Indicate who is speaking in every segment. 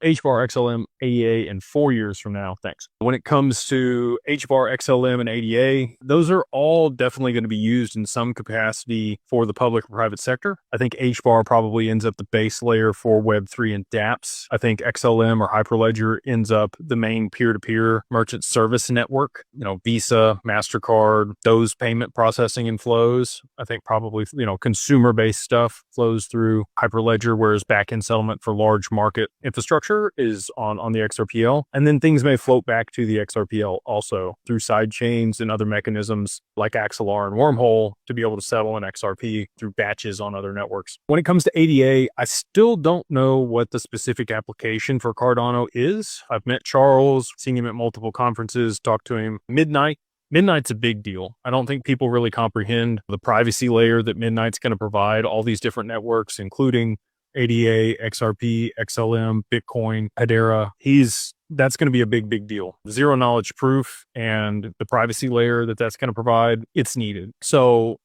Speaker 1: HBAR, XLM, ADA in 4 years from now. Thanks. When it comes to HBAR, XLM, and ADA, those are all definitely going to be used in some capacity for the public or private sector. I think HBAR probably ends up the base layer for Web3 and dApps. I think XLM or Hyperledger ends up the main peer-to-peer merchant service network. Visa, MasterCard, those payment processing and flows. I think probably, consumer-based stuff flows through Hyperledger, whereas back-end settlement for large market infrastructure is on the XRPL. And then things may float back to the XRPL also through side chains and other mechanisms like XLR and Wormhole to be able to settle an XRP through batches on other networks. When it comes to ADA, I still don't know what the specific application for Cardano is. I've met Charles, seen him at multiple conferences, talked to him. Midnight's a big deal. I don't think people really comprehend the privacy layer that Midnight's going to provide all these different networks, including ADA, XRP, XLM, Bitcoin, Hedera. That's going to be a big deal. Zero knowledge proof and the privacy layer that's going to provide, it's needed. So,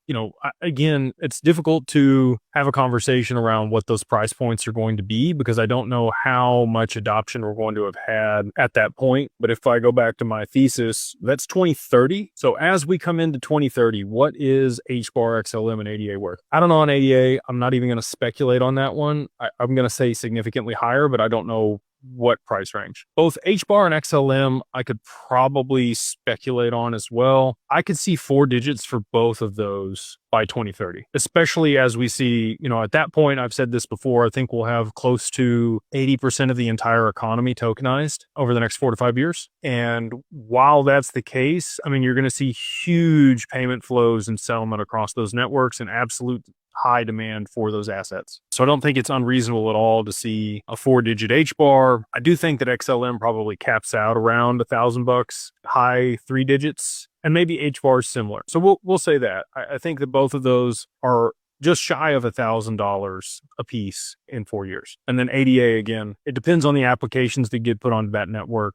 Speaker 1: again, it's difficult to have a conversation around what those price points are going to be because I don't know how much adoption we're going to have had at that point. But if I go back to my thesis, that's 2030. So as we come into 2030, what is HBAR, XLM, and ADA worth? I don't know on ADA. I'm not even going to speculate on that one. I'm going to say significantly higher, but I don't know what price range. Both HBAR and XLM, I could probably speculate on as well. I could see 4 digits for both of those by 2030, especially as we see, at that point, I've said this before, I think we'll have close to 80% of the entire economy tokenized over the next 4 to 5 years. And while that's the case, you're going to see huge payment flows and settlement across those networks and absolute high demand for those assets. So I don't think it's unreasonable at all to see a 4-digit HBAR. I do think that XLM probably caps out around $1,000, high 3 digits, and maybe HBAR is similar. So we'll say that. I think that both of those are just shy of $1,000 a piece in 4 years. And then ADA, again, it depends on the applications that get put onto that network.